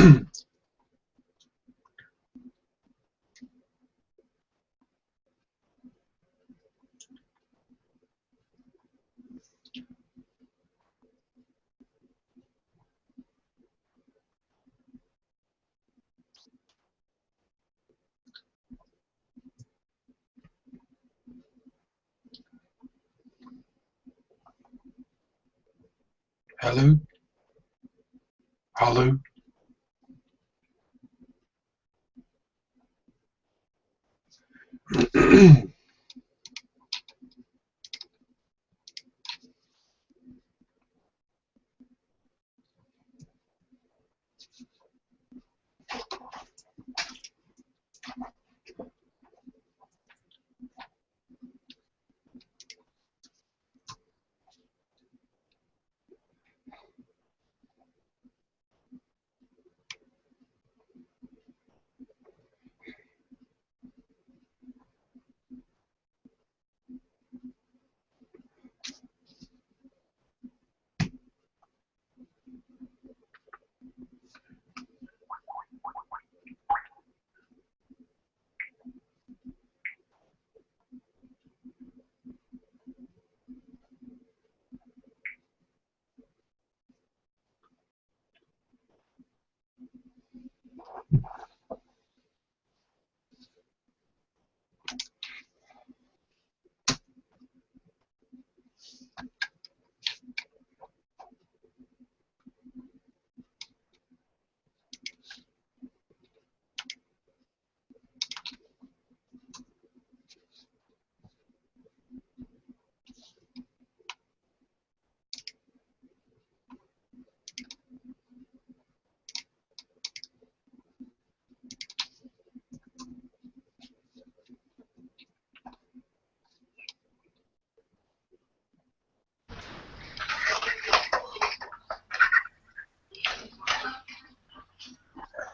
Hello? Hello?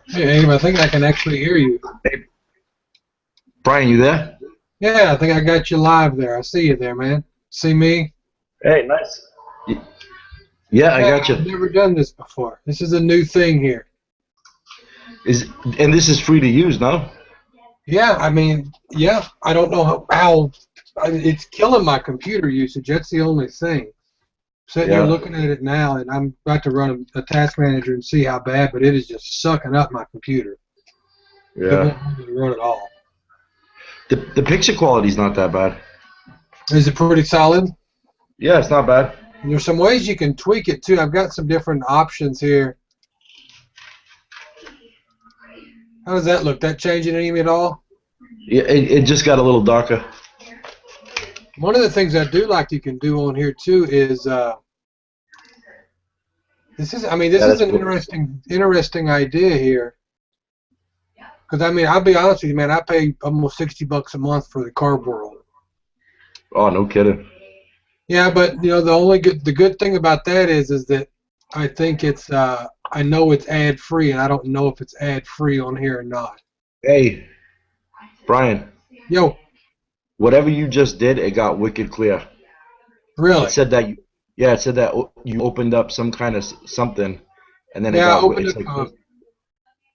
Hey, Abe, I think I can actually hear you. Hey, Brian, you there? Yeah, I think I got you live there. I see you there, man. See me? Hey, nice. Yeah, I Yeah, got I've you. never done this before. This is a new thing here. And this is free to use, no? Yeah, I mean, yeah, I don't know it's killing my computer usage. That's the only thing. Sitting here Yeah, looking at it now, and I'm about to run a task manager and see how bad, but it is just sucking up my computer. It yeah. won't let me run at all. The picture quality's not that bad. Is it pretty solid? Yeah, it's not bad. And there's some ways you can tweak it too. I've got some different options here. How does that look? That changing any at all? Yeah, it just got a little darker. One of the things I do like you can do on here too is this Yeah, is that's an cool. interesting idea here. Because I mean, I'll be honest with you, man. I pay almost $60 a month for the Carb World. Oh, no kidding. Yeah, but you know the good thing about that is that I think I know it's ad free, and I don't know if it's ad free on here or not. Hey, Brian, Yo, whatever you just did, it got wicked clear. It really? said that it said that you opened up some kind of something, and then Yeah, I opened it's up like,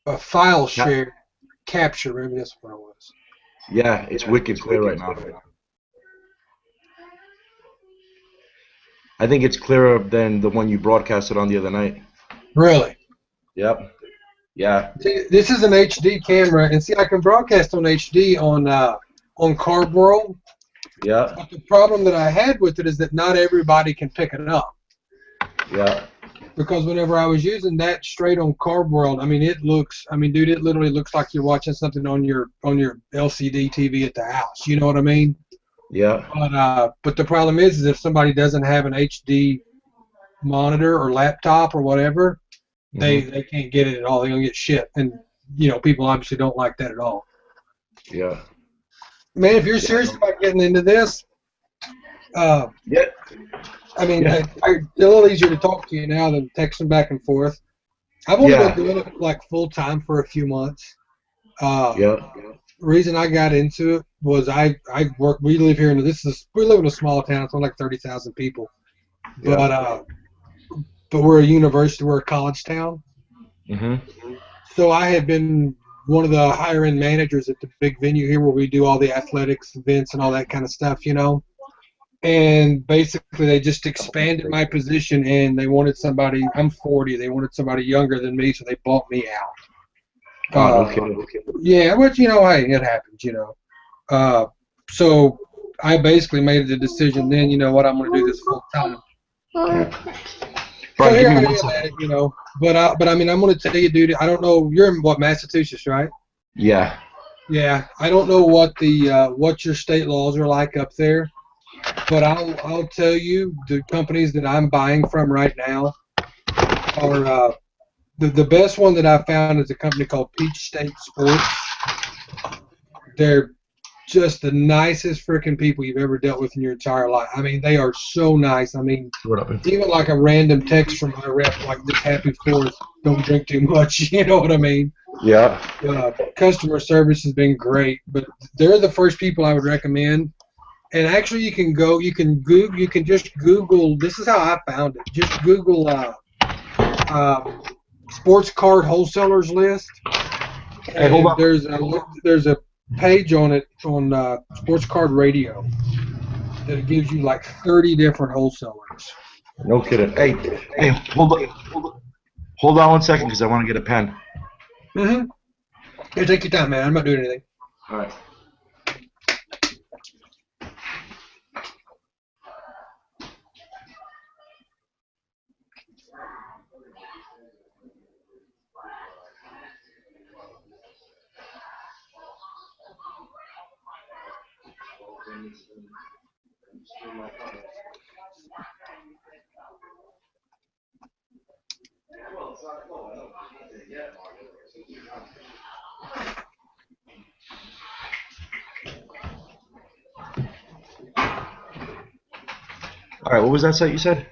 a file not, share capture. Maybe that's what it was. yeah, it's wicked clear right now. I think it's clearer than the one you broadcasted on the other night. Really? Yep. Yeah. See, this is an HD camera, and see, I can broadcast on HD on Carb World. Yeah. But the problem that I had with it is that not everybody can pick it up. Yeah. Because whenever I was using that straight on Carb World, I mean, dude, it literally looks like you're watching something on your LCD TV at the house. You know what I mean? Yeah. But the problem is if somebody doesn't have an HD monitor or laptop or whatever, Hmm. they can't get it at all. They're gonna get shit, and you know, people obviously don't like that at all. Yeah. Man, if you're Yeah. serious about getting into this, uh, Yeah. I mean, Yeah. it's a little easier to talk to you now than texting back and forth. I've only been Yeah. doing it like full time for a few months. Uh, Yeah. reason I got into it was I work. We live here in we live in a small town. It's only like 30,000 people, Yeah. but we're a university. We're a college town, Mhm. So I had been one of the higher end managers at the big venue here where we do all the athletics events and all that kind of stuff, you know. And basically they just expanded my position and they wanted somebody. I'm 40. They wanted somebody younger than me, so they bought me out. Oh, no kidding. Yeah, but you know, hey, it happens, you know. Uh, so I basically made the decision then, you know what, I'm going to do this full time. Yeah. So Brian, give here me I one am at second. it, you know. But I mean, I'm going to tell you, dude. I don't know. You're in what, Massachusetts, right? Yeah. Yeah. I don't know what your state laws are like up there, but I'll tell you the companies that I'm buying from right now are the best one that I found is a company called Peach State Sports. They're just the nicest freaking people you've ever dealt with in your entire life. I mean, they are so nice. I mean, What up, man? even like a random text from my rep, like this Happy Fourth, don't drink too much. You know what I mean? Yeah. Customer service has been great, but they're the first people I would recommend. And actually, you can just Google. This is how I found it. Just Google uh, sports card wholesalers list, Hey, hold and on. there's a page on it on Sports Card Radio that gives you like 30 different wholesalers. No kidding. Hey, hold on 1 second, because I want to get a pen. Mm-hmm. Yeah, take your time, man. I'm not doing anything. All right. All right. What was that site you said?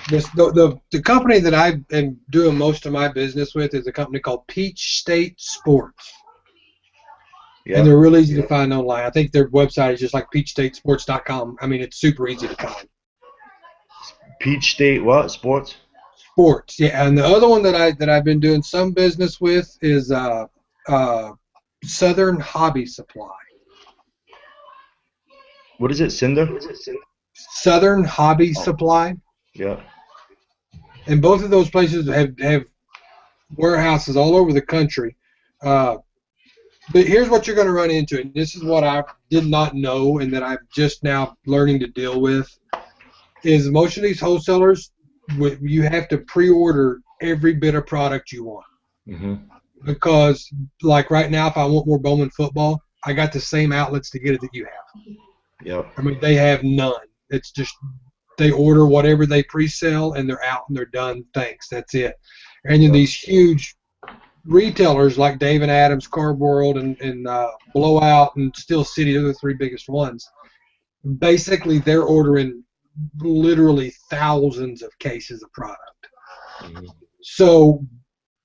The company that I am doing most of my business with is a company called Peach State Sports, and Yeah. they're real easy to find online. I think their website is just like peachstatesports.com. I mean, it's super easy to find. Peach State what? Sports? Sports, yeah. And the other one that I've been doing some business with is uh, Southern Hobby Supply. What is it? Cinder? Southern Hobby Oh, Supply, yeah. and both of those places have warehouses all over the country. Uh, but here's what you're going to run into, and this is what I did not know, and that I'm just now learning to deal with. Is most of these wholesalers, you have to pre-order every bit of product you want. Mhm. Because, like right now, if I want more Bowman football, I got the same outlets to get it that you have. Yep. I mean, they have none. It's just they order whatever they pre-sell and they're out and they're done. Thanks, that's it. And then Yep. these huge retailers like Dave and Adams, Card World, and Blowout and Steel City, they're the three biggest ones. Basically, they're ordering literally thousands of cases of product. Mhm. So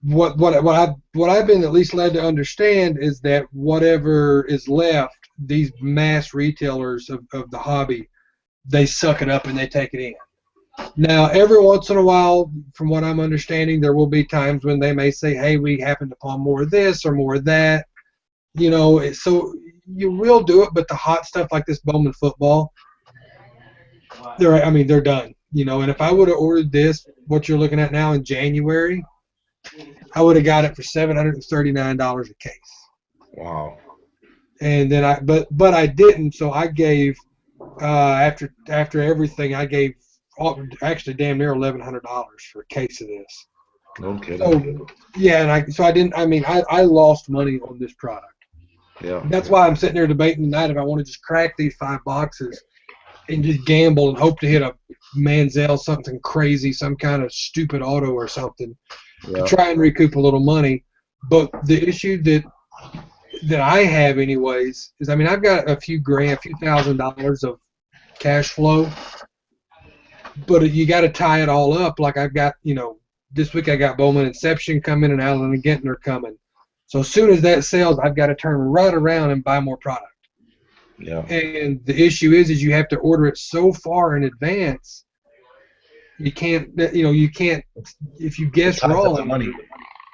what I've been at least led to understand is that whatever is left, these mass retailers of the hobby, they suck it up and they take it in. Now, every once in a while, from what I'm understanding, there will be times when they may say, "Hey, we happen upon more of this or more of that." You know, so you will do it, but the hot stuff like this Bowman football, they're done. You know, and if I would have ordered this, what you're looking at now in January, I would have got it for $739 a case. Wow. And then but I didn't, so I gave after everything, I gave actually damn near $1,100 for a case of this. No kidding. So yeah, I didn't. I mean, I lost money on this product. Yeah. That's why I'm sitting there debating tonight if I want to just crack these 5 boxes and just gamble and hope to hit a Manziel something crazy, some kind of stupid auto or something to Yeah. try and recoup a little money. But the issue that I have anyways is, I mean, I've got a few $1,000s of cash flow, but you got to tie it all up. Like I've got, you know, this week I got Bowman Inception coming and Allen and Gentner coming. So as soon as that sells, I've got to turn right around and buy more product. Yeah. And the issue is you have to order it so far in advance. You can't, if you It guess ties up the wrong, money.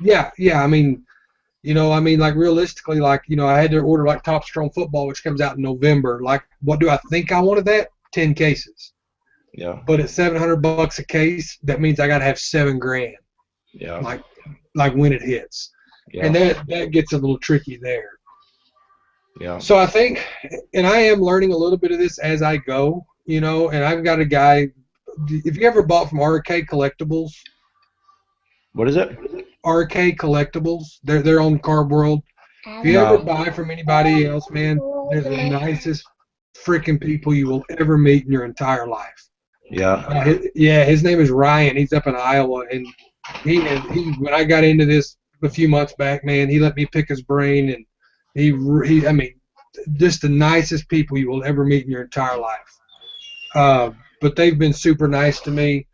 yeah. I mean, like realistically, like I had to order like Top Strong Football, which comes out in November. Like, what do I think I wanted that? 10 cases. Yeah. But at $700 a case, that means I got to have 7 grand. Yeah. Like, when it hits, and Yeah. that gets a little tricky there. Yeah. So I think, and I am learning a little bit of this as I go, and I've got a guy. If you ever bought from RK Collectibles, What is it? RK Collectibles, they're on Card World. If you ever No. buy from anybody else, man, they're the nicest freaking people you will ever meet in your entire life. Yeah. Yeah, his name is Ryan. He's up in Iowa, and when I got into this a few months back, man, he let me pick his brain, and I mean, just the nicest people you will ever meet in your entire life. But they've been super nice to me,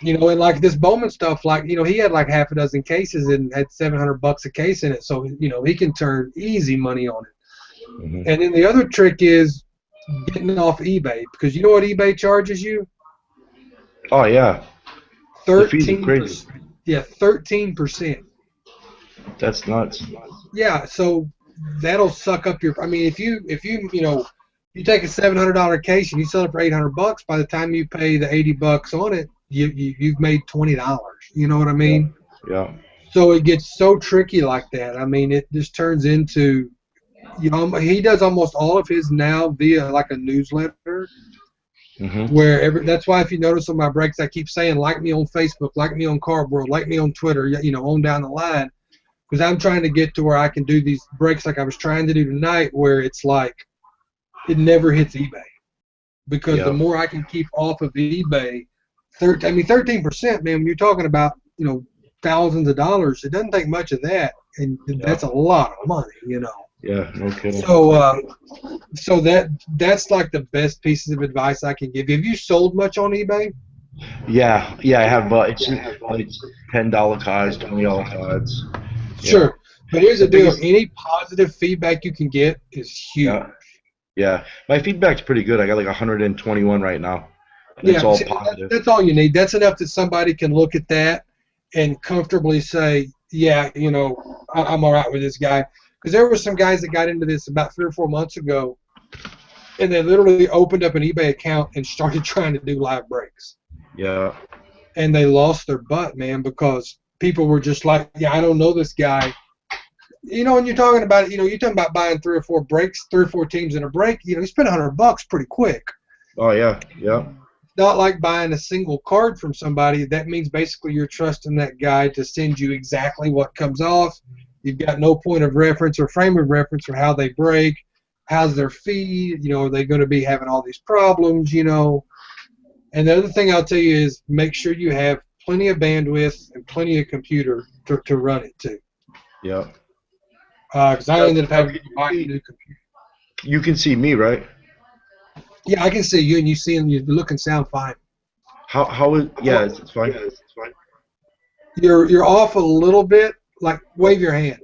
and like this Bowman stuff, like he had like half a dozen cases and had $700 a case in it, so he can turn easy money on it. Hmm. And then the other trick is getting off eBay, because you know what eBay charges you? Oh yeah. The fees are Thirteen crazy. percent. Yeah, 13%. That's nuts. Yeah, so that'll suck up your. I mean, if you you take a $700 case and you sell it for $800, by the time you pay the $80 on it, you've made $20. You know what I Yeah. mean? Yeah. So it gets so tricky like that. I mean, it just turns into he does almost all of his now via like a newsletter. Hmm. That's why if you notice on my breaks, I keep saying like me on Facebook, like me on Card World, like me on Twitter, on down the line, because I'm trying to get to where I can do these breaks like I was trying to do tonight, where it's like it never hits eBay, because the Yeah. more I can keep off of eBay, 13%, man. When you're talking about thousands of dollars, it doesn't take much of that, and Yeah. that's a lot of money. Yeah. No kidding. So that's like the best pieces of advice I can give you. Have you sold much on eBay? Yeah. Yeah. I have. It's like $10 cards, $20 cards. Yeah. Sure. But here's The the deal. biggest. Any positive feedback you can get is huge. Yeah. Yeah. My feedback's pretty good. I got like 121 right now, and it's Yeah, all see, positive. that's all you need. That's enough that somebody can look at that and comfortably say, yeah, I'm all right with this guy. Because there were some guys that got into this about 3 or 4 months ago, and they literally opened up an eBay account and started trying to do live breaks. Yeah. And they lost their butt, man, because people were just like, yeah, I don't know this guy. And you're talking about it, you're talking about buying 3 or 4 teams in a break. You spend $100 pretty quick. Oh yeah. Yeah. Not like buying a single card from somebody. That means basically you're trusting that guy to send you exactly what comes off. You've got no point of reference or frame of reference for how they break. How's their feed? Are they going to be having all these problems? And the other thing I'll tell you is make sure you have plenty of bandwidth and plenty of computer to run it too. Yeah. Because I ended up having to buy a You new computer. you can see me, right? Yeah, I can see you, and you look and sound fine. How is? Yeah, it's fine. You're off a little bit. Like wave your hand.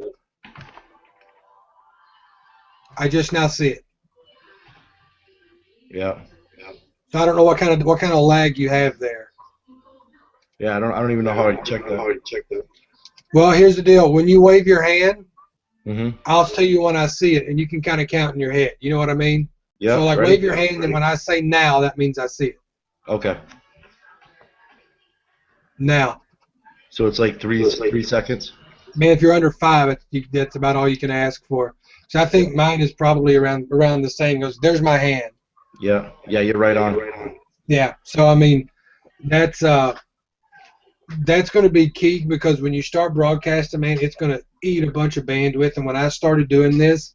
I just now see it. Yeah. So I don't know what kind of lag you have there. Yeah. I don't even know how to check that. Well, here's the deal. When you wave your hand, Mhm. I'll tell you when I see it, and you can kind of count in your head. You know what I mean? Yeah. So like Ready? wave your hand, and when I say now, that means I see it. Okay. Now, So it's like three seconds. man, if you're under 5, that's about all you can ask for. So I think mine is probably around the same. Goes, there's my hand. Yeah. Yeah. You're right on. Yeah. So I mean, that's going to be key, because when you start broadcasting, man, it's going to eat a bunch of bandwidth. And when I started doing this,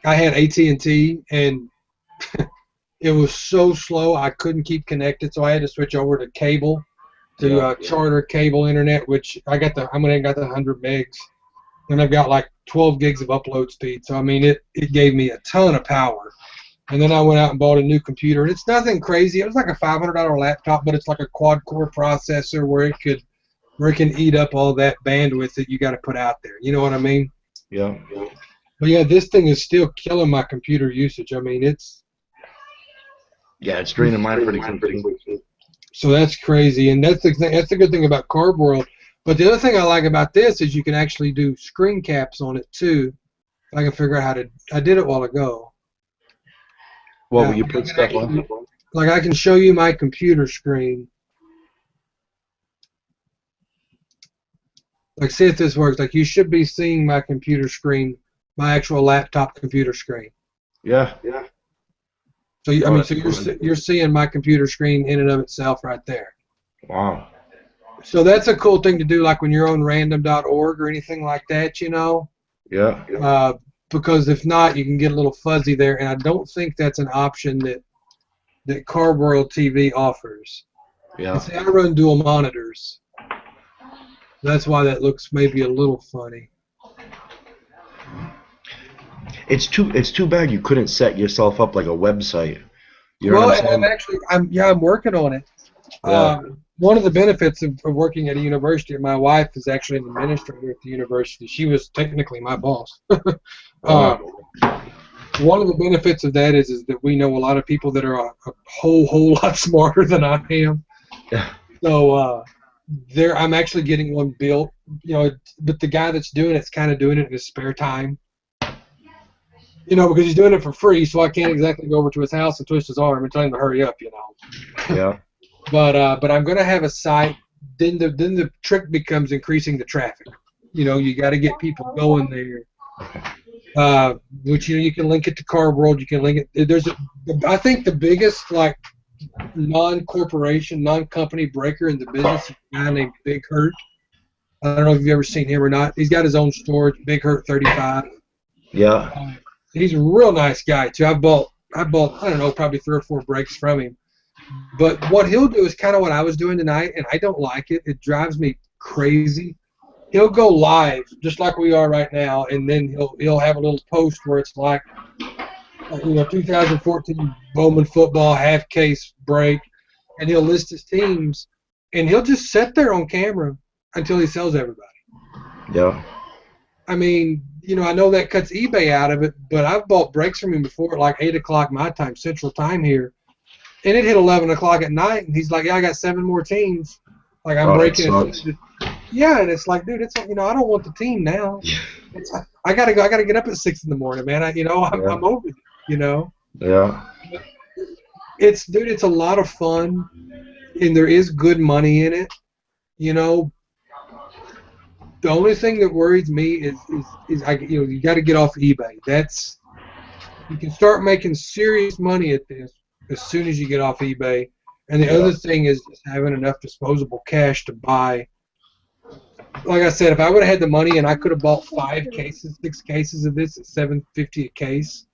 I had AT&T, and it was so slow I couldn't keep connected, so I had to switch over to cable, to Yeah. Charter cable internet, which I got the 100 megs, and I've got like 12 gigs of upload speed. So I mean, it gave me a ton of power. And then I went out and bought a new computer, and it's nothing crazy. It was like a $500 laptop, but it's like a quad core processor where it can eat up all that bandwidth that you got to put out there. You know what I mean? Yeah. But yeah, this thing is still killing my computer usage. I mean, Yeah. It's draining mine pretty quick too. so that's crazy, and that's the thing. That's the good thing about Card World. But the other thing I like about this is you can actually do screen caps on it too. I can figure out how to. I did it a while ago. Well, you put stuff on. Like I can show you my computer screen. Like see if this works. Like you should be seeing my computer screen, my actual laptop computer screen. Yeah, yeah. So I mean, so you're seeing my computer screen in and of itself right there. Wow. So that's a cool thing to do, like when you're on random.org or anything like that, you know. Yeah. Because if not, you can get a little fuzzy there, and I don't think that's an option that Carb World TV offers. Yeah. And see, I run dual monitors. That's why that looks maybe a little funny. It's too bad you couldn't set yourself up like a website. You know Well, what I'm and I'm working on it. Yeah. One of the benefits of working at a university, my wife is actually an administrator at the university. She was technically my boss. Wow. One of the benefits of that is that we know a lot of people that are a whole lot smarter than I am. Yeah. So I'm actually getting one built, you know, but the guy that's doing it's kind of doing it in his spare time. You know, because he's doing it for free, so I can't exactly go over to his house and twist his arm and tell him to hurry up, you know. Yeah. But I'm going to have a site. Then the trick becomes increasing the traffic. You know, you got to get people going there. Which you can link it to Carb World. You can link it. I think the biggest like non-corporation, non-company breaker in the business is a guy named Big Hurt. I don't know if you've ever seen him or not. He's got his own storage, Big Hurt 35. Yeah. He's a real nice guy too. I bought I don't know, probably 3 or 4 breaks from him. But what he'll do is kind of what I was doing tonight, and I don't like it. It drives me crazy. He'll go live just like we are right now, and then he'll have a little post where it's like, 2014 Bowman football half case break, and he'll list his teams, and he'll just sit there on camera until he sells everybody. Yeah. I mean, I know that cuts eBay out of it, but I've bought breaks from him before at like 8 o'clock my time, Central Time here, and it hit 11 o'clock at night, and he's like, yeah, I got 7 more teams. Like, I'm breaking it. Yeah, and it's like, dude, it's I don't want the team now. I gotta get up at 6 in the morning, man. I'm over it. Yeah. It's a lot of fun, and there is good money in it. The only thing that worries me is you got to get off eBay. You can start making serious money at this as soon as you get off eBay. And the other thing is just having enough disposable cash to buy. Like I said, if I would have had the money and I could have bought 5 cases, 6 cases of this at $7.50 a case,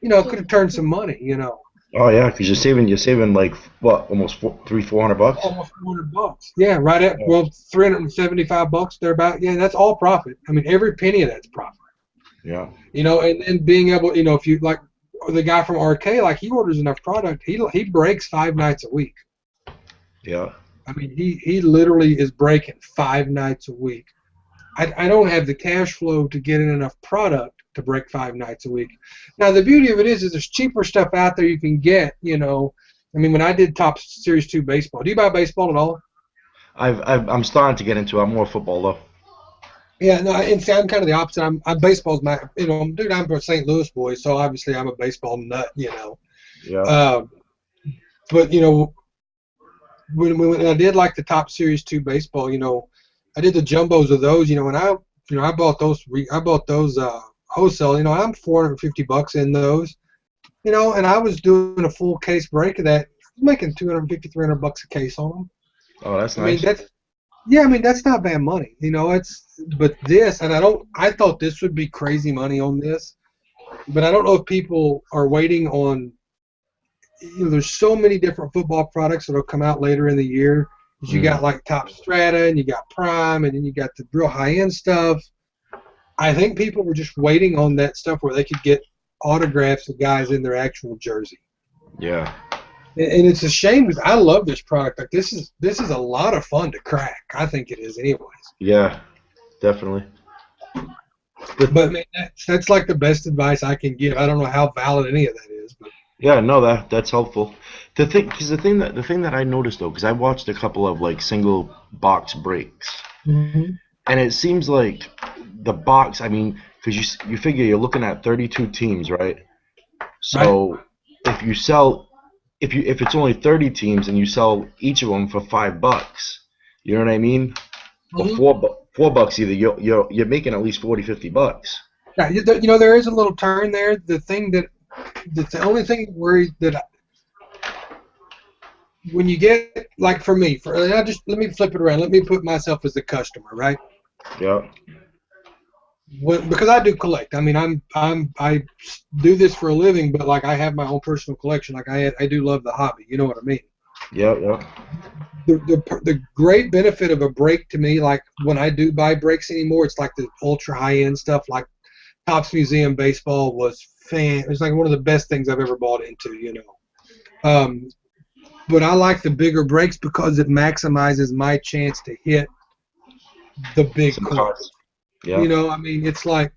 it could have turned some money. Oh yeah, because you're saving like what, almost $400. Almost $400. Yeah, right at $375 thereabout. Yeah, that's all profit. I mean, every penny of that's profit. Yeah. And then being able, if you like the guy from RK, like he orders enough product, he breaks 5 nights a week. Yeah. I mean, he literally is breaking 5 nights a week. I don't have the cash flow to get in enough product to break 5 nights a week. Now, the beauty of it is there's cheaper stuff out there you can get, I mean, when I did Top Series 2 baseball, do you buy baseball at all? I'm starting to get into it. I'm more football, though. Yeah, no, and see, I'm kind of the opposite. I'm baseball's my, dude, I'm a St. Louis boy, so obviously I'm a baseball nut, Yeah. But, when I did like the Top Series 2 baseball, I did the jumbos of those, and I bought those wholesale, I'm $450 in those, and I was doing a full case break of that, making $250, $300 a case on them. Oh, that's nice. I mean that's not bad money, but this, and I thought this would be crazy money on this, but I don't know if people are waiting on, there's so many different football products that'll come out later in the year. You got like Top Strata, and you got Prime, and then you got the real high-end stuff. I think people were just waiting on that stuff where they could get autographs of guys in their actual jersey. Yeah. And it's a shame because I love this product. Like this is a lot of fun to crack. I think it is, anyways. Yeah, definitely. But man, that's like the best advice I can give. I don't know how valid any of that is, but. Yeah, no, that's helpful. The thing that I noticed though, because I watched a couple of like single box breaks, Mm-hmm. And it seems like the box. I mean, because you figure you're looking at 32 teams, right? Right. So if you sell if it's only 30 teams and you sell each of them for $5, you know what I mean? Or Mm-hmm. $4 either. You're making at least 40, $50. Yeah, there is a little turn there. That's the only thing that worries that when you get like for me, and I just let me flip it around. Let me put myself as the customer, right? Yeah. Because I do collect. I mean, I do this for a living, but like I have my own personal collection. Like I do love the hobby. You know what I mean? Yeah. Yeah. The great benefit of a break to me, like when I do buy breaks anymore, it's like the ultra high end stuff. Like Topps Museum baseball was It's like one of the best things I've ever bought into. Um, but I like the bigger breaks because it maximizes my chance to hit the big Some coins. cards. Yeah. I mean, it's like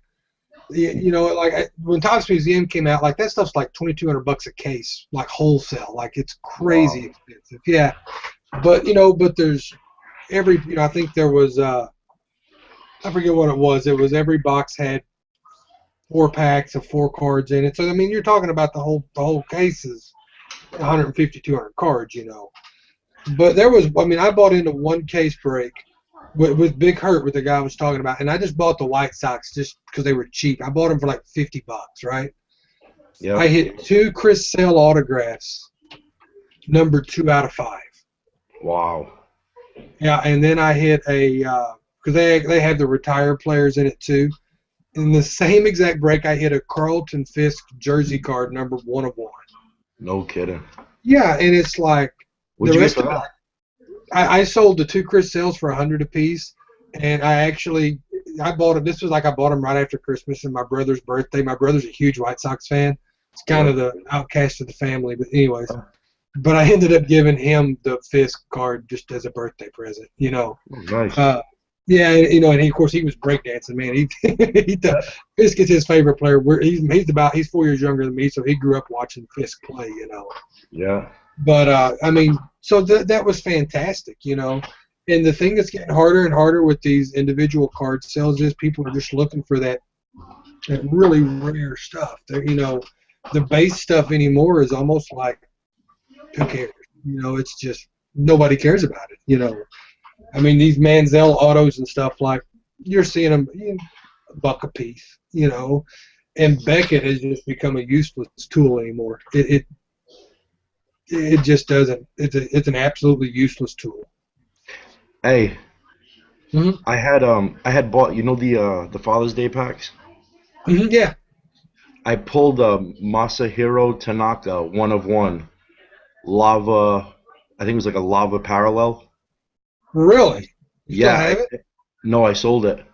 when Topps Museum came out, like that stuff's like $2,200 a case, like wholesale, like it's crazy Wow. expensive. Yeah, but there's I think there was I forget what it was. It was every box had 4 packs of 4 cards in it. So I mean, you're talking about the whole case is 150, 200 cards. But I mean, I bought into one case break with Big Hurt, with the guy I was talking about, and I just bought the White Sox just because they were cheap. I bought them for like $50, right? I Yep. hit 2 Chris Sale autographs, number 2 out of 5. Wow. Yeah, and then I hit a because they have the retired players in it too. In the same exact break, I hit a Carlton Fisk jersey card, number 1 of 1. No kidding. Yeah, and it's like the What'd you get rest for of it. that? I sold the 2 Chris Sales for 100 apiece, and I bought it. This was like I bought them right after Christmas and my brother's birthday. My brother's a huge White Sox fan. It's kind Yeah. of the outcast of the family, but anyways. But I ended up giving him the Fisk card just as a birthday present. Oh, nice. Yeah, and of course he was breakdancing, man. Fisk is his favorite player. He's 4 years younger than me, so he grew up watching Fisk play. Yeah. But I mean, so that was fantastic. And the thing that's getting harder and harder with these individual card sales is people are just looking for that really rare stuff. The base stuff anymore is almost like, who cares? It's just nobody cares about it. I mean, these Manziel autos and stuff, like you're seeing them a buck a piece. And Beckett has just become a useless tool anymore. It just doesn't. It's an absolutely useless tool. Hey, Hmm. I had bought the Father's Day packs. Yeah. I pulled Masahiro Tanaka 1 of 1 lava. I think it was like a lava parallel. Really? You still Yeah. have it? No, I sold it.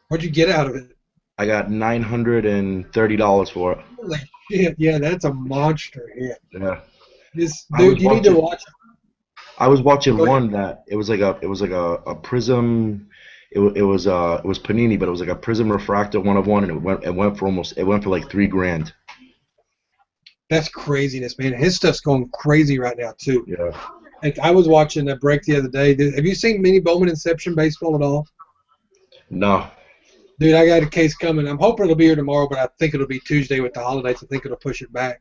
What'd you get out of it? I got $930 for it. Holy shit! Yeah, that's a monster hit. Yeah. This I dude, was you need to watching. watch it. I was watching Go ahead. one that it was like a prism. It was Panini, but it was like a prism refractor 1 of 1, and it went for like 3 grand. That's craziness, man. His stuff's going crazy right now too. Yeah. Like, I was watching that break the other day. Have you seen Mini Bowman Inception baseball at all? No. Dude, I got a case coming. I'm hoping it'll be here tomorrow, but I think it'll be Tuesday with the holidays. I think it'll push it back.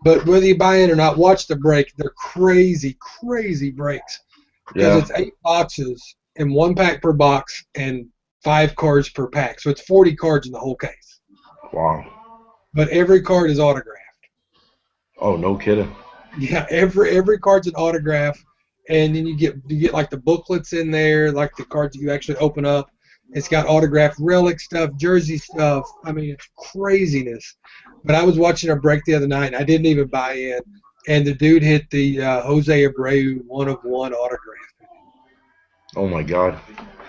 But whether you buy in or not, watch the break. They're crazy, crazy breaks because Yeah. it's 8 boxes and 1 pack per box and 5 cards per pack. So it's 40 cards in the whole case. Wow. But every card is autographed. Oh, no kidding. Yeah, every card's an autograph, and then you get like the booklets in there, like the cards that you actually open up. It's got autographed relic stuff, jersey stuff. I mean, it's craziness. But I was watching a break the other night, and I didn't even buy in, and the dude hit the Jose Abreu 1 of 1 autograph. Oh my God.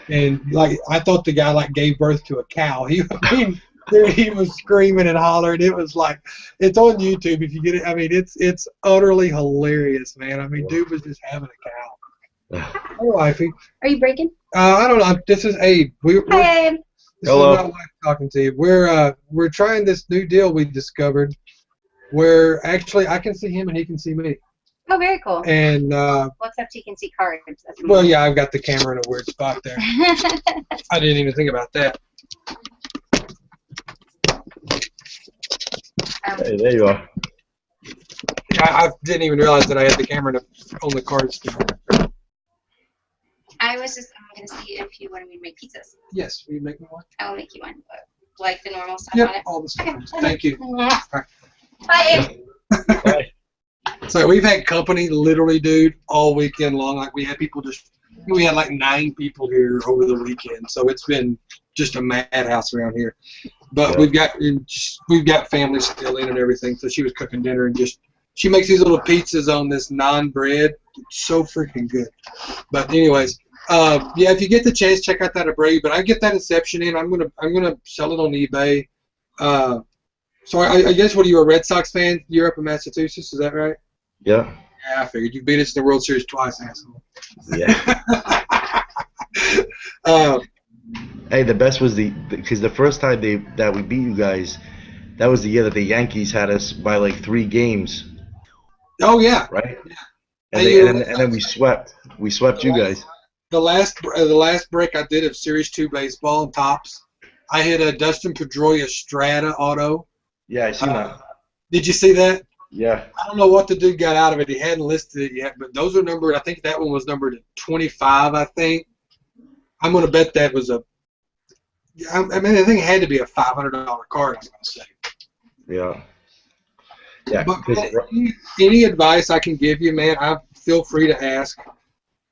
And like I thought the guy like gave birth to a cow. I mean, dude, he was screaming and hollering. It was like, it's on YouTube if you get it. I mean, it's utterly hilarious, man. I mean, dude was just having a cow. Hey, wifey. Are you breaking? I don't know. This is Abe. Hi, Abe. This Hello. is my wife talking to you. We're trying this new deal we discovered, where actually I can see him and he can see me. Oh, very cool. And Except you can see cards. Well, yeah, I've got the camera in a weird spot there. I didn't even think about that. Hey, there you are. I didn't even realize that I had the camera on the cards. I'm going to see if you wanted me to make pizzas. Yes, will you make me one? I will make you one, but like the normal stuff Yep, on it. all the stuff. Thank you. Bye. Bye. So we've had company literally, dude, all weekend long. Like we had people we had like 9 people here over the weekend. So it's been just a madhouse around here. But we've got family still in and everything. So she was cooking dinner and she makes these little pizzas on this naan bread. It's so freaking good. But anyways, yeah, if you get the chance, check out that Abreu. But I get that Inception in. I'm gonna sell it on eBay. So I guess, what are you, a Red Sox fan? You're up in Massachusetts, is that right? Yeah. Yeah, I figured. You beat us in the World Series twice, asshole. Yeah. Hey, the best was because the first time that we beat you guys, that was the year that the Yankees had us by like 3 games. Oh yeah. Right. Yeah. And then we swept. We swept you guys. The last break I did of Series 2 baseball and Topps, I hit a Dustin Pedroia Strata auto. Yeah, I seen that. Did you see that? Yeah. I don't know what the dude got out of it. He hadn't listed it yet, but those are numbered. I think that one was numbered 25, I think. I'm going to bet that was I think it had to be a $500 card, I'm going to say. Yeah. Yeah. But any advice I can give you, man, feel free to ask.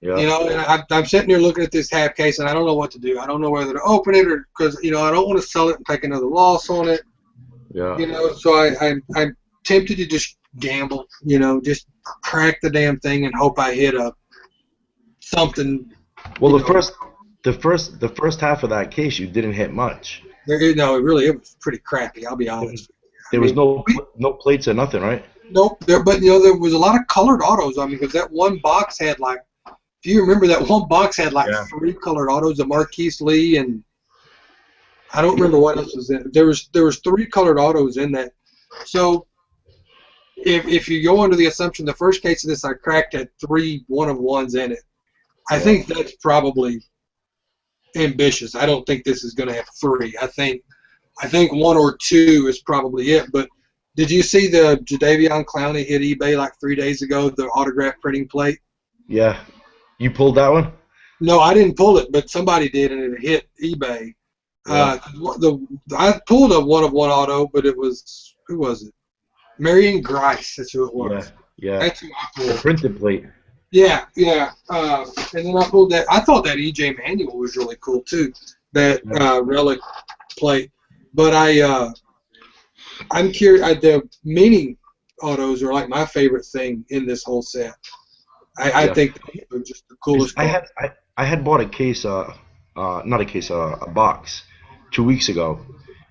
Yeah. You know, and I'm sitting here looking at this half case, and I don't know what to do. I don't know whether to open it or because, I don't want to sell it and take another loss on it. Yeah. So I'm tempted to just gamble, just crack the damn thing and hope I hit something. Well, the first half of that case, you didn't hit much. It was pretty crappy. I'll be honest. There was no plates or nothing, right? Nope. But there was a lot of colored autos. I mean, because that one box had if you remember, that one box had 3 colored autos, the Marquise Lee, and I don't remember what else was in it. There was 3 colored autos in that. So if you go under the assumption the first case of this I cracked had 3 1-of-1s in it, I think that's probably ambitious. I don't think this is going to have 3. I think 1 or 2 is probably it. But did you see the Jadeveon Clowney hit eBay like 3 days ago, the autograph printing plate? Yeah. You pulled that one? No, I didn't pull it, but somebody did, and it hit eBay. Yeah. I pulled a 1-of-1 auto, but it was, who was it? Marion Grice, that's who it was. Yeah. That's who I pulled. The printed plate. Yeah. And then I pulled that. I thought that E.J. Manuel was really cool, too, that relic plate. But I'm curious. The mini autos are like my favorite thing in this whole set. I think they're just the coolest. I had bought a case, not a case, a box 2 weeks ago,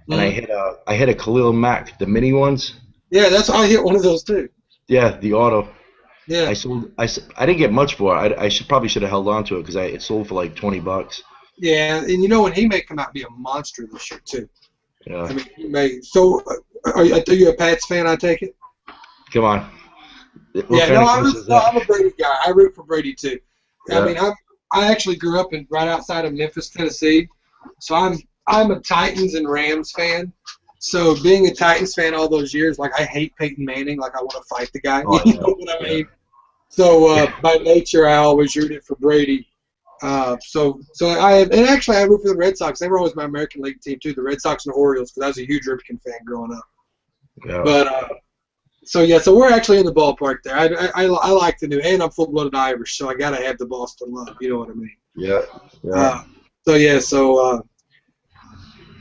and I hit a Khalil Mack, the mini ones. Yeah, I hit one of those too. Yeah, the auto. Yeah. I didn't get much for it. I probably should have held on to it because it sold for like $20. Yeah, and and he may come out and be a monster this year too. Yeah. I mean, he may. So, are you a Pats fan? I take it. Come on. I'm a Brady guy. I root for Brady too. Yeah. I mean, I actually grew up right outside of Memphis, Tennessee, so I'm a Titans and Rams fan. So being a Titans fan all those years, I hate Peyton Manning. I want to fight the guy. Oh, you know what I mean? So by nature, I always rooted for Brady. So I root for the Red Sox. They were always my American League team too, the Red Sox and Orioles, because I was a huge Ripken fan growing up. Yeah. But so we're actually in the ballpark there. I like the new, and I'm full-blooded Irish, so I gotta have the Boston love. You know what I mean? Yeah.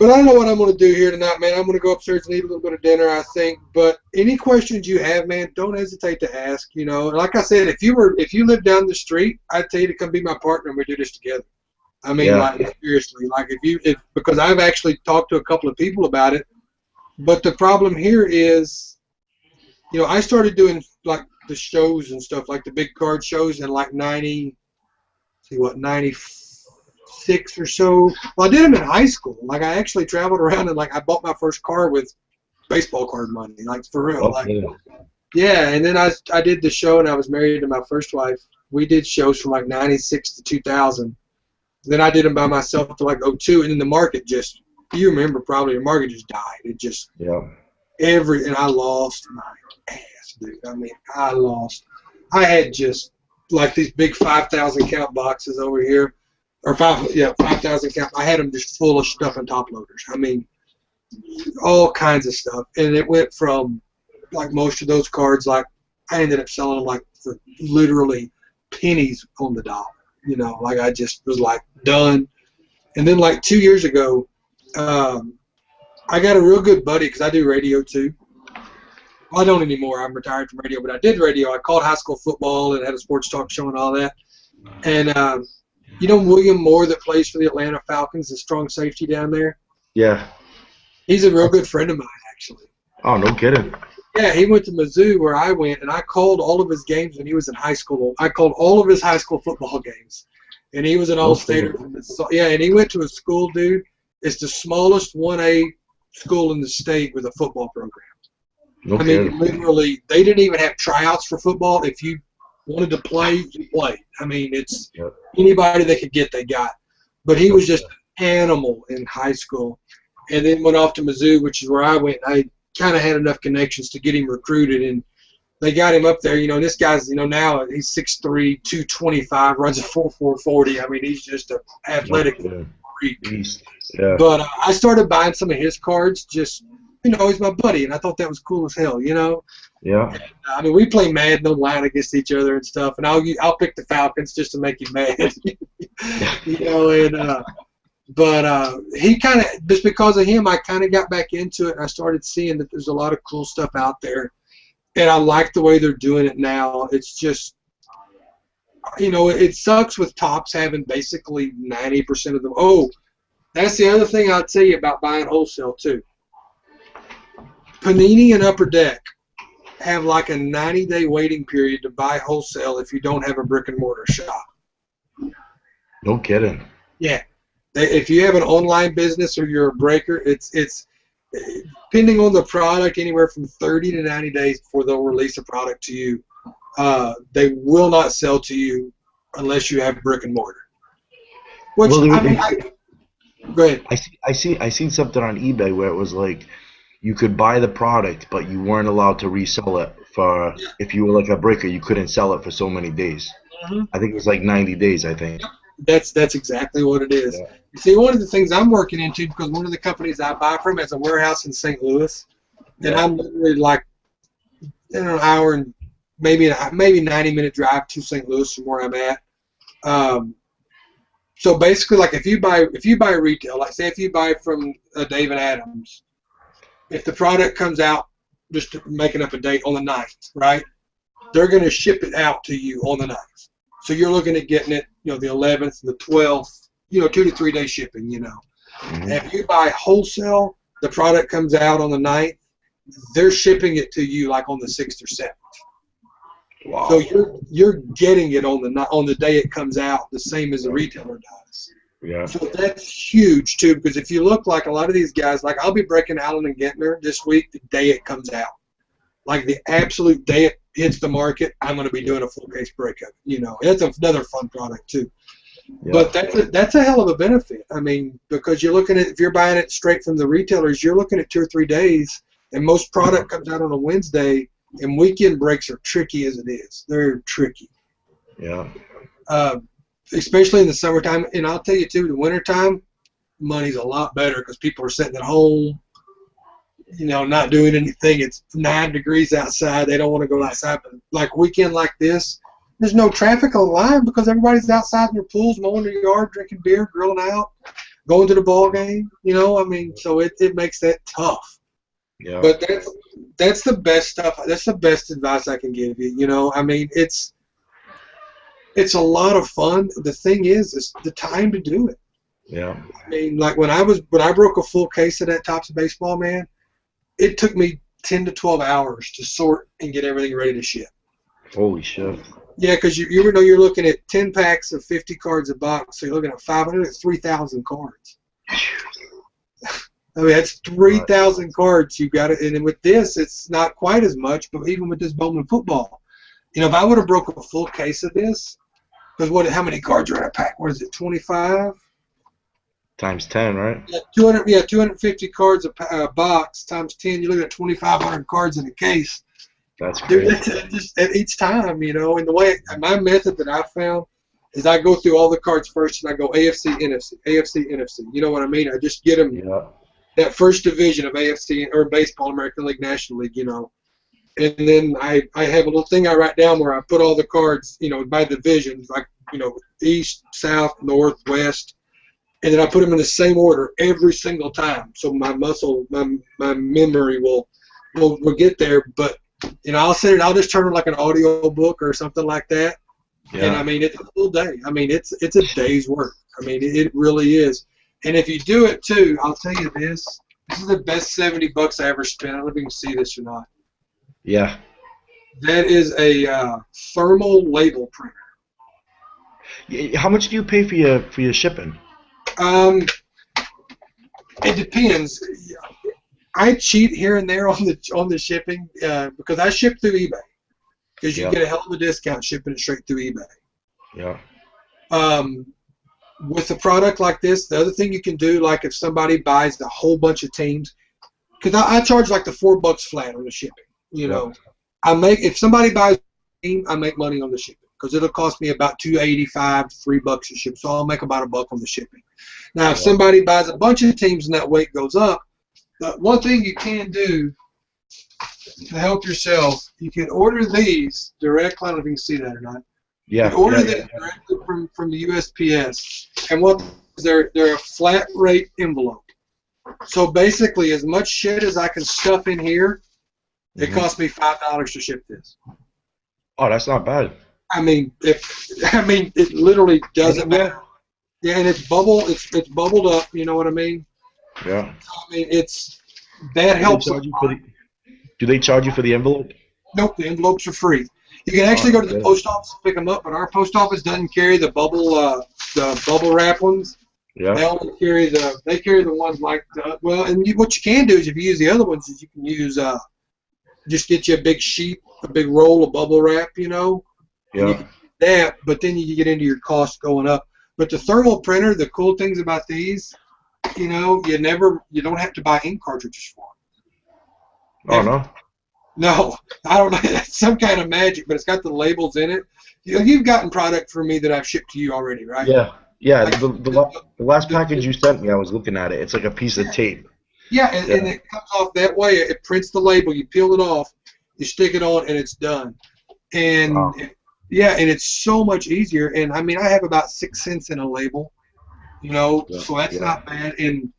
But I don't know what I'm gonna do here tonight, man. I'm gonna go upstairs and eat a little bit of dinner, I think. But any questions you have, man, don't hesitate to ask. Like I said, if you live down the street, I'd tell you to come be my partner and we do this together. I mean, seriously, because I've actually talked to a couple of people about it. But the problem here is, I started doing the shows and stuff, like the big card shows in 96 or so. Well, I did them in high school. I actually traveled around and I bought my first car with baseball card money, for real. Okay. Yeah, and then I did the show, and I was married to my first wife. We did shows from like '96 to 2000. Then I did them by myself to like '02, and then the market just, you remember probably, the market just died. It just, Yeah. and I lost my ass, dude. I mean, I lost. I had just like these big 5,000 count boxes over here, or 5,000 count. I had them just full of stuff and top loaders. I mean, all kinds of stuff, and it went from like most of those cards, like I ended up selling them like for literally pennies on the dollar. You know, like I just was like done. And then like 2 years ago, I got a real good buddy because I do radio too. Well, I don't anymore. I'm retired from radio, but I did radio. I called high school football and had a sports talk show and all that. And you know William Moore that plays for the Atlanta Falcons, the strong safety down there? Yeah. He's a real good friend of mine, actually. Oh, no kidding. Yeah, he went to Mizzou where I went, and I called all of his games when he was in high school. I called all of his high school football games. And he was an all-stater. Yeah, and he went to a school, dude. It's the smallest 1A school in the state with a football program. No I kidding. mean, literally, they didn't even have tryouts for football. If you wanted to play, you played. I mean, it's anybody they could get, they got. But he was just an animal in high school. And then went off to Mizzou, which is where I went. I kind of had enough connections to get him recruited, and they got him up there. You know, and this guy's, you know, now he's 6'3", 225, runs a 4.4 40. I mean, he's just an athletic freak. Yeah. But I started buying some of his cards. Just, you know, he's my buddy, and I thought that was cool as hell. You know. Yeah. And, I mean, we play Madden online against each other and stuff, and I'll pick the Falcons just to make you mad. You know, and. But he kind of, just because of him, I kind of got back into it, and I started seeing that there's a lot of cool stuff out there, and I like the way they're doing it now. It's just, you know, it sucks with Topps having basically 90% of them. Oh, that's the other thing I'll tell you about buying wholesale, too. Panini and Upper Deck have like a 90-day waiting period to buy wholesale if you don't have a brick-and-mortar shop. No kidding. Yeah. If you have an online business or you're a breaker, it's depending on the product, anywhere from 30 to 90 days before they'll release a product to you. They will not sell to you unless you have brick and mortar. Which, Well, go ahead. I seen something on eBay where it was like you could buy the product, but you weren't allowed to resell it for, if you were like a breaker, you couldn't sell it for so many days. Mm-hmm. I think it was like 90 days, I think. That's exactly what it is. Yeah. You see, one of the things I'm working into, because one of the companies I buy from has a warehouse in St. Louis, and I'm literally like in an hour and maybe 90-minute drive to St. Louis from where I'm at. So basically, like if you buy retail, like say if you buy from David Adams, if the product comes out, just making up a date, on the 9th, right? They're going to ship it out to you on the 9th. So you're looking at getting it, you know, the 11th, the 12th, you know, 2 to 3 day shipping, you know. Mm-hmm. If you buy wholesale, the product comes out on the 9th, they're shipping it to you like on the 6th or 7th. Wow. So you're getting it on the day it comes out, the same as the retailer does. Yeah. So that's huge too, because if you look like a lot of these guys, like I'll be breaking Allen and Gentner this week the day it comes out. Like the absolute day it hits the market, I'm going to be doing a full case break of it. You know, that's another fun product too. Yeah. But that's a hell of a benefit. I mean, because you're looking at, if you're buying it straight from the retailers, you're looking at 2 or 3 days, and most product comes out on a Wednesday, and weekend breaks are tricky as it is. They're tricky. Yeah. Especially in the summertime, and I'll tell you too, the wintertime, money's a lot better because people are sitting at home, you know, not doing anything. It's 9 degrees outside. They don't want to go outside. But like weekend like this, there's no traffic on the line because everybody's outside in their pools, mowing their yard, drinking beer, grilling out, going to the ball game. You know, I mean, so it makes that tough. Yeah. But that's the best stuff. That's the best advice I can give you. You know, I mean, it's a lot of fun. The thing is the time to do it. Yeah. I mean, like when I broke a full case of that Topps baseball, man, it took me 10 to 12 hours to sort and get everything ready to ship. Holy shit. Yeah, because you know you're looking at 10 packs of 50 cards a box, so you're looking at 3,000 cards. I mean, that's Right. 3,000 cards you got it, and then with this, it's not quite as much. But even with this Bowman football, if I would have broke a full case of this, because how many cards are in a pack? What is it, 25? Times 10, right? Yeah, 200. Yeah, 250 cards a box times 10. You're looking at 2,500 cards in a case. That's Dude, crazy. that's just at each time, And the way my method that I found is I go through all the cards first, and I go AFC, NFC, AFC, NFC. You know what I mean? I just get them Yeah. that first division of AFC or baseball, American League, National League, And then I have a little thing I write down where I put all the cards, by divisions, like, east, south, north, west, and then I put them in the same order every single time. So my my memory will get there. But I'll just turn it like an audio book or something like that. And Yeah. I mean, it's a full day. I mean, it's a day's work. I mean, it really is. And if you do it too, I'll tell you this. This is the best $70 I ever spent. I don't know if you can see this or not. Yeah. That is a thermal label printer. How much do you pay for your shipping? It depends. I cheat here and there on the shipping because I ship through eBay because you Yeah. get a hell of a discount shipping it straight through eBay. Yeah. With a product like this, the other thing you can do, like if somebody buys a whole bunch of teams, because I charge like the $4 flat on the shipping. If somebody buys a team, I make money on the shipping because it'll cost me about $2.85, $3 to ship, so I'll make about $1 on the shipping. Now, if somebody buys a bunch of teams and that weight goes up, one thing you can do to help yourself, you can order these directly. I don't know if you can see that or not. Yeah. You can order Yeah. them directly from the USPS, and they're a flat rate envelope. So basically, as much shit as I can stuff in here, it costs me $5 to ship this. Oh, that's not bad. I mean, it literally doesn't matter. Yeah, and it's bubbled up. You know what I mean? Yeah. I mean, that helps. Do they charge you for the envelope? Nope, the envelopes are free. You can actually go to the post office and pick them up, but our post office doesn't carry the bubble wrap ones. Yeah. They only carry the ones like what you can do is if you use the other ones is you can use just get you a big sheet, a big roll of bubble wrap, Yeah. That, but then you get into your costs going up. But the thermal printer, the cool things about these, you don't have to buy ink cartridges for them. Oh no. No, I don't know. It's some kind of magic, but it's got the labels in it. You've gotten product from me that I've shipped to you already, right? Yeah. Yeah. Like, The last package you sent me, I was looking at it. It's like a piece of tape. Yeah, and it comes off that way. It prints the label. You peel it off, you stick it on, and it's done. And Wow. and it's so much easier. And I mean, I have about 6 cents in a label, so that's not bad. And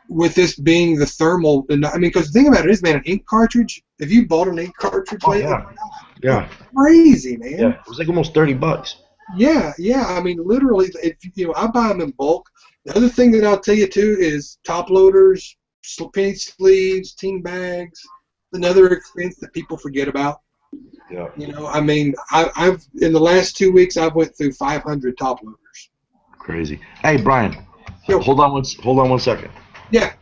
with this being the thermal, and I mean, because the thing about it is, man, an ink cartridge. If you bought an ink cartridge, Yeah. crazy, man. Yeah. It was like almost $30. Yeah. I mean, literally, if I buy them in bulk. The other thing that I'll tell you too is top loaders, penny sleeves, team bags. Another expense that people forget about. Yeah. I mean, I've in the last 2 weeks I've went through 500 top loaders. Crazy. Hey, Brian. Yo. Hold on one second. Yeah.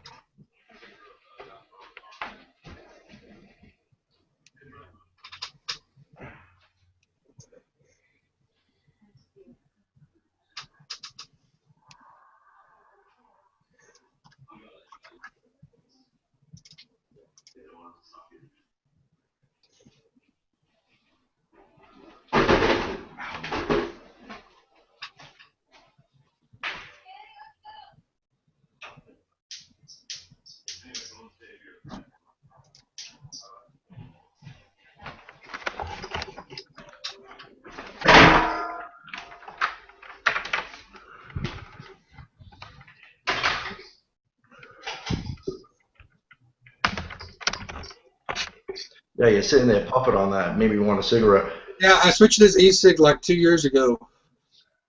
Yeah, you're sitting there puffing on that. Maybe you want a cigarette. Yeah, I switched this e-cig like 2 years ago,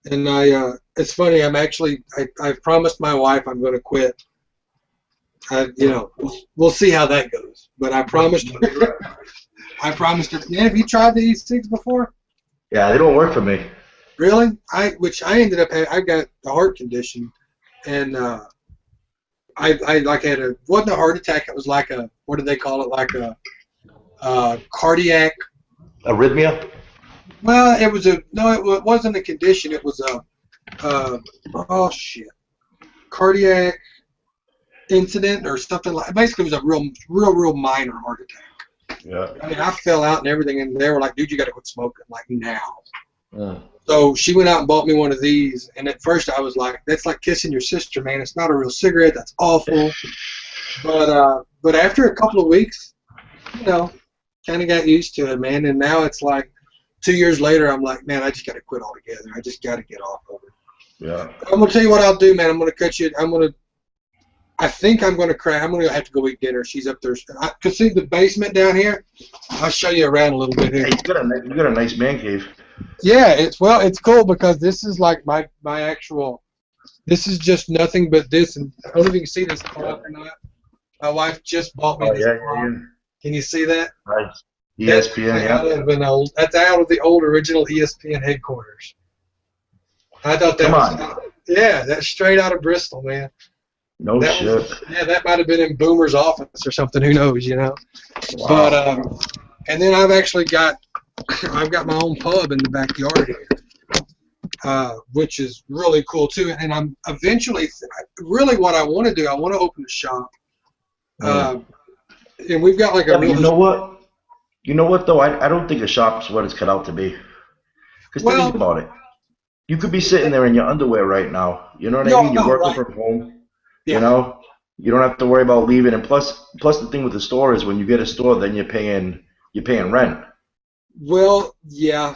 and it's funny. I've promised my wife I'm going to quit. We'll see how that goes. But I promised her. I promised her. Yeah, have you tried the e-cigs before? Yeah, they don't work for me. Really? Which I ended up having. I got a heart condition, and I like had a wasn't a heart attack. It was like a what do they call it? Like a cardiac. Arrhythmia? Well, it was a no. It wasn't a condition. It was a oh shit, cardiac incident or something like. Basically, it was a real minor heart attack. Yeah. I mean, I fell out and everything, and they were like, "Dude, you got to quit smoking like now." Mm. So she went out and bought me one of these, and at first I was like, "That's like kissing your sister, man. It's not a real cigarette. That's awful." But after a couple of weeks, you know, kind of got used to it, man. And now it's like 2 years later, I'm like, man, I just got to quit altogether. I just got to get off of it. Yeah. I'm gonna tell you what I'll do, man. I'm gonna cut you. I think I'm gonna cry. I'm gonna have to go eat dinner. She's up there. Cause see the basement down here. I'll show you around a little bit here. Hey, you got a nice man cave. Yeah, it's cool because this is like my actual. This is just nothing but this, and I don't know if you can see this clock or not. My wife just bought me this clock. Yeah. Can you see that? Nice. ESPN, That's out of the old original ESPN headquarters. I thought that yeah, that's straight out of Bristol, man. No shit. That might have been in Boomer's office or something. Who knows, you know? Wow. But and then I've got my own pub in the backyard here, which is really cool too. And I'm eventually really what I want to do. I want to open a shop. And we've got like a real. You know what? You know what though? I don't think a shop's what it's cut out to be. Because think about it. You could be sitting there in your underwear right now. You know what I mean? You're working from home. Yeah. You know, you don't have to worry about leaving. And plus the thing with the store is when you get a store, then you're paying rent. Well, yeah.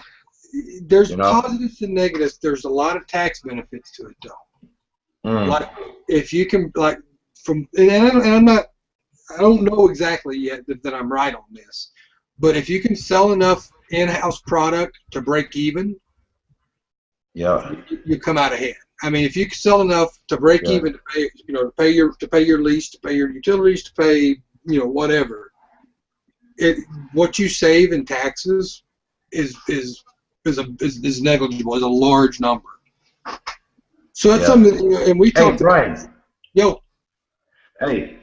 There's positives and negatives. There's a lot of tax benefits to it, though. Like if you can, like I don't know exactly yet that I'm right on this, but if you can sell enough in-house product to break even, yeah, you come out ahead. I mean, if you can sell enough to break even to pay, to pay your lease, to pay your utilities, to pay, whatever. What you save in taxes is negligible. Is a large number. So that's something. And we talked. Hey, Brian. Yo. Hey,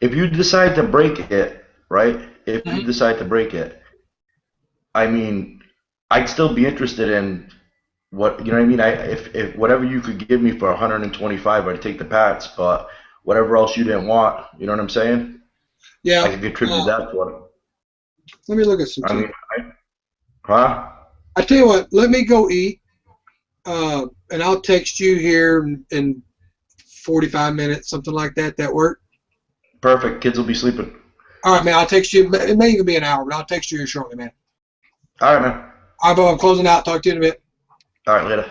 if you decide to break it, right? If you decide to break it, I mean, I'd still be interested in. What you know what I mean? If whatever you could give me for 125, I'd take the Pats. But whatever else you didn't want, you know what I'm saying? Yeah. I could contribute that to it. Let me look at some. I tell you what. Let me go eat, and I'll text you here in 45 minutes, something like that. That work? Perfect. Kids will be sleeping. All right, man. I'll text you. It may even be an hour, but I'll text you here shortly, man. All right, man. All right, Bo. I'm closing out. Talk to you in a bit. All right, later.